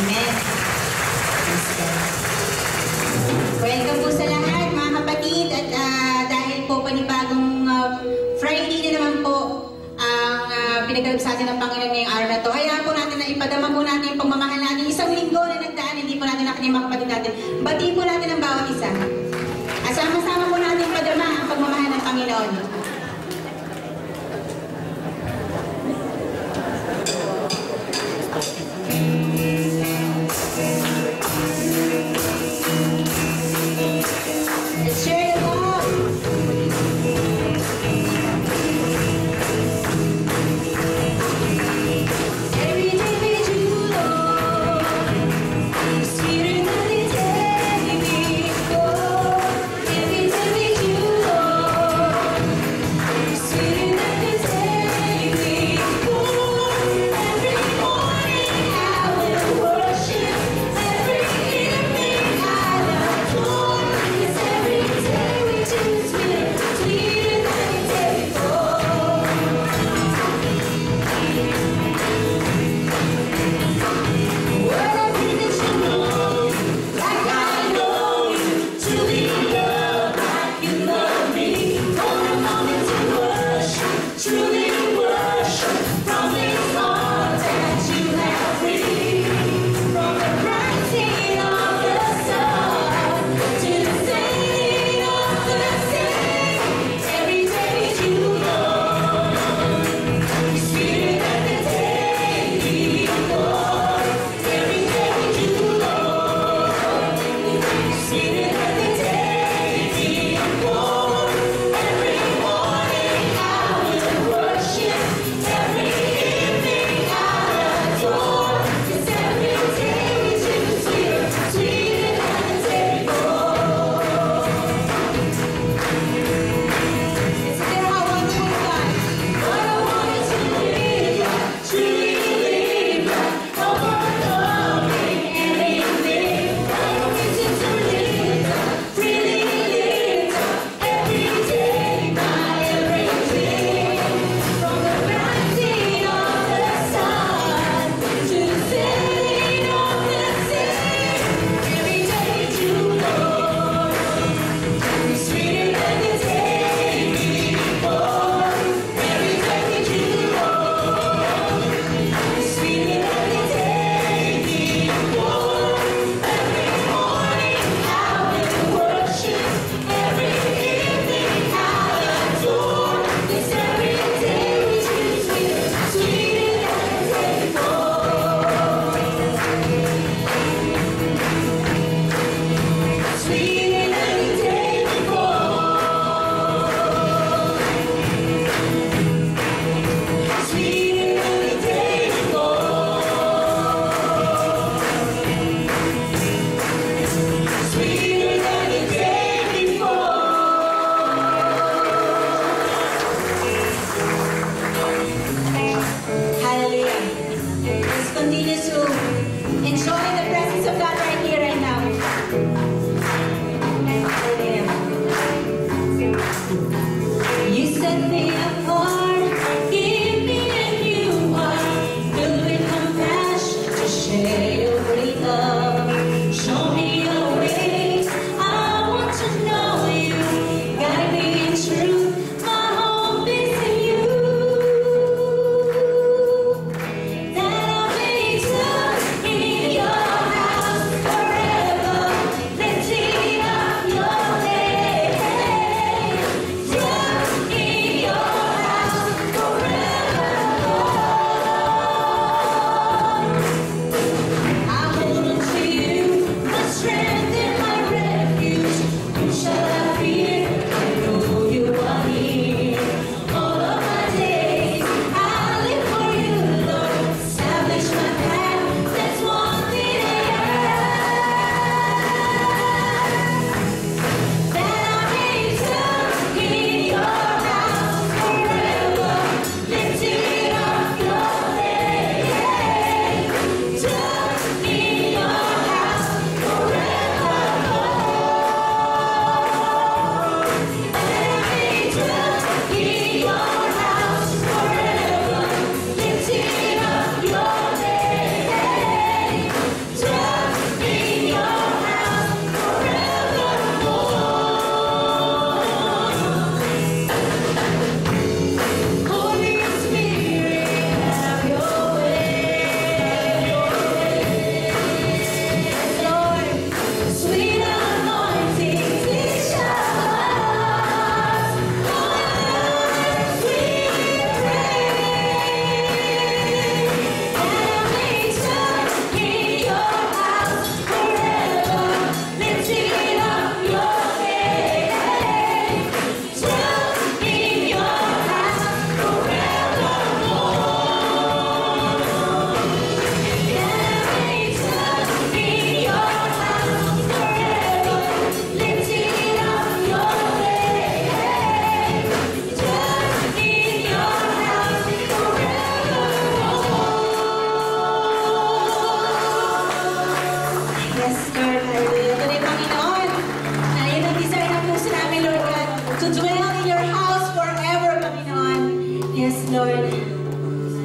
Amen. Welcome po sa lahat, mga kapatid. At dahil po panibagong Friday na naman po ang pinagkaloob sa atin ng Panginoon ngayong araw na to. Hayaan po natin na ipadama po natin yung pagmamahal natin. Isang linggo na nagdaan, hindi po natin nakinig mga kapatid natin. Batiin po natin ang bawat isa. At sama-sama po natin ipadama ang pagmamahal ng Panginoon.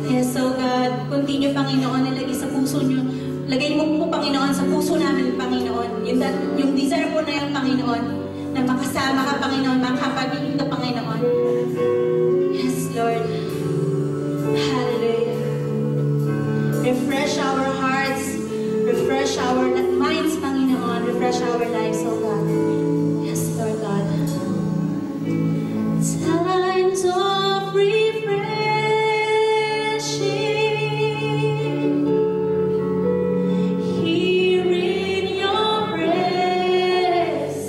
Yes, so God, continue, Panginoon, nilagay sa puso nyo. Lagay mo po, Panginoon, sa puso namin, Panginoon. Yung desire po na yun, Panginoon, na makasama ka, Panginoon, makapagiging ka, Panginoon. Yes, Lord. Hallelujah. Refresh our hearts. Refresh our minds, Panginoon. Refresh our lives, oh God. Yes, Lord God. Times of refreshing. Here in your presence.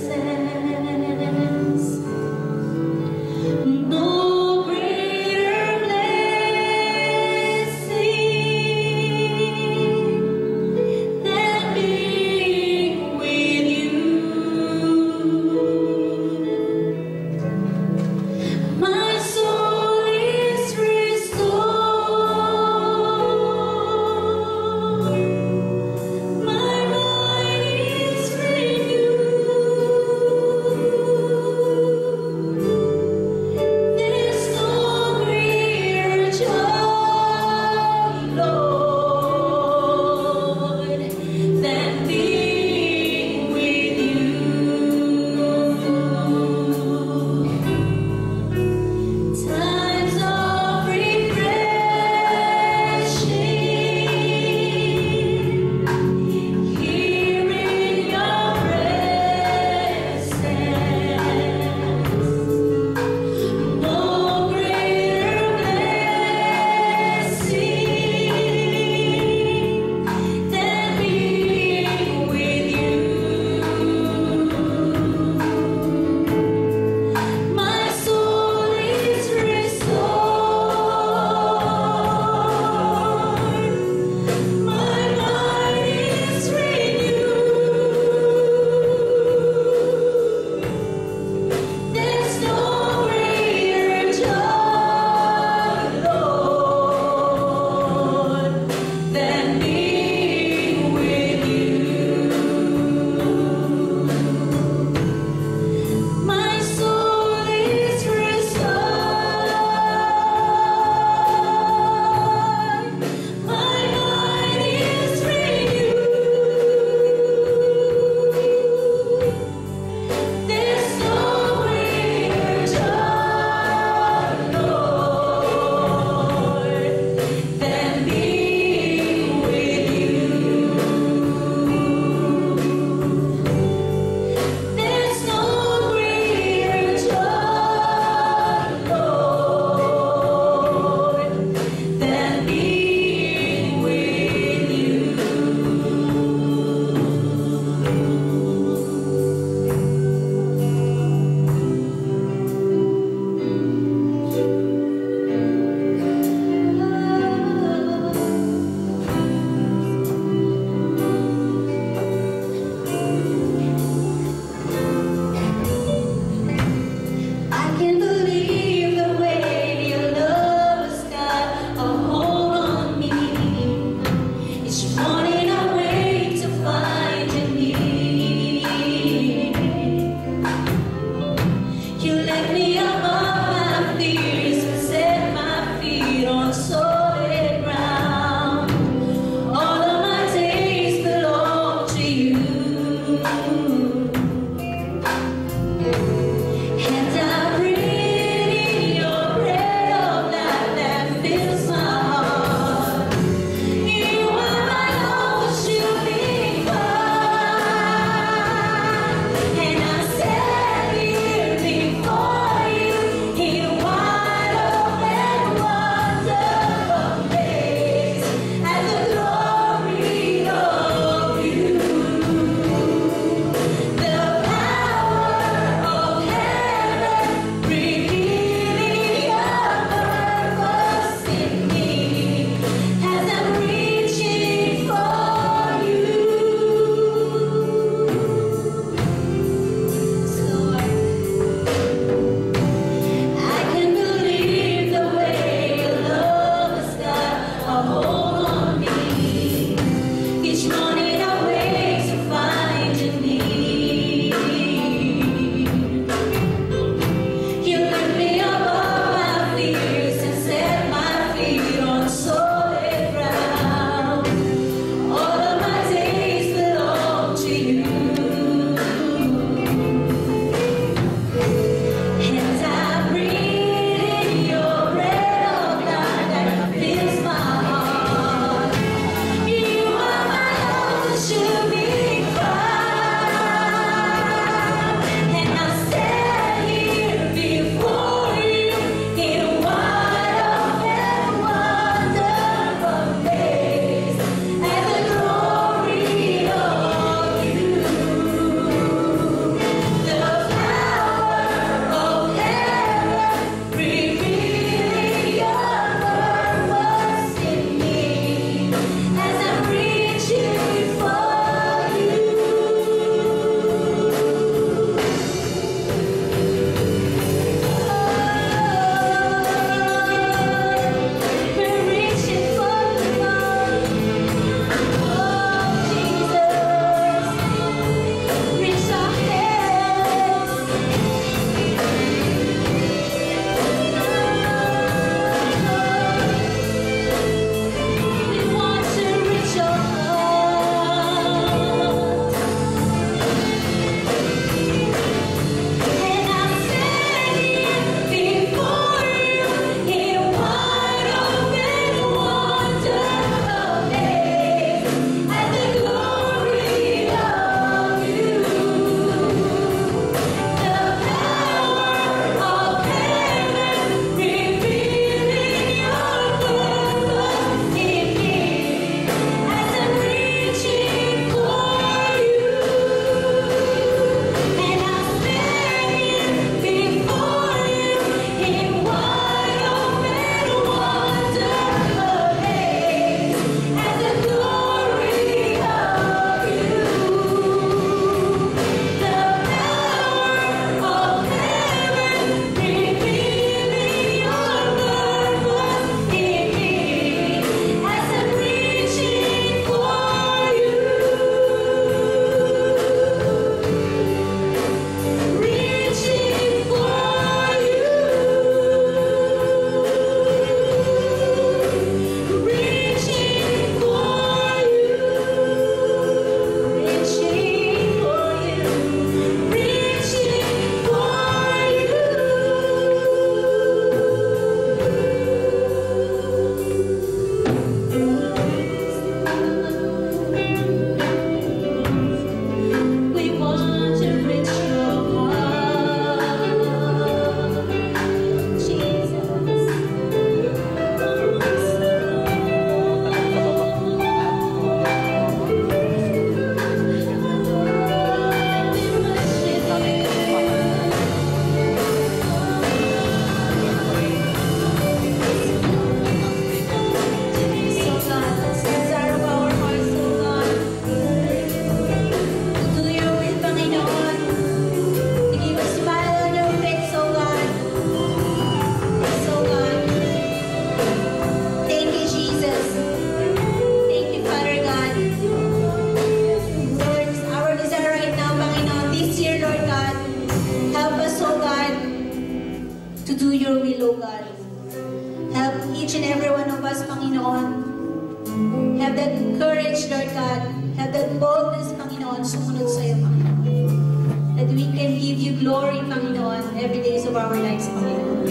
sumunod sa'yo, Panginoon. That we can give you glory, Panginoon, every days of our lives, Panginoon.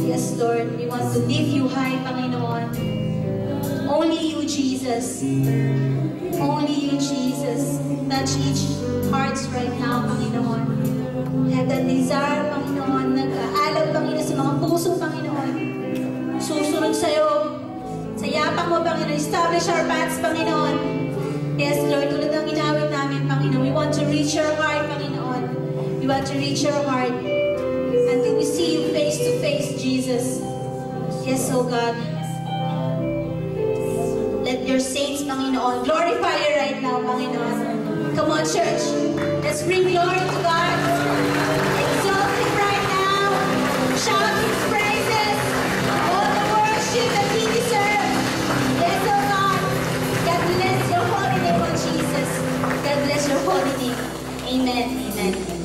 Yes, Lord, we want to lift you high, Panginoon. Only you, Jesus. Only you, Jesus. Touch each hearts right now, Panginoon. Have that desire, Panginoon. Nag-aalaw, Panginoon, sa mga puso, Panginoon. Susunod sa'yo. Sa yapang mo, Panginoon. Establish our paths, Panginoon. Yes, Lord, tulad ng ginawin namin, Panginoon. We want to reach your heart, Panginoon. We want to reach your heart until we see you face to face, Jesus. Yes, oh God. Let your saints, Panginoon, glorify you right now, Panginoon. Come on, church. Let's bring glory to God. Exalt him right now. Shout his praises. All the worship that he deserves. Yes, oh God. God bless your holy name, oh Jesus. God bless your holy name. Amen. Amen.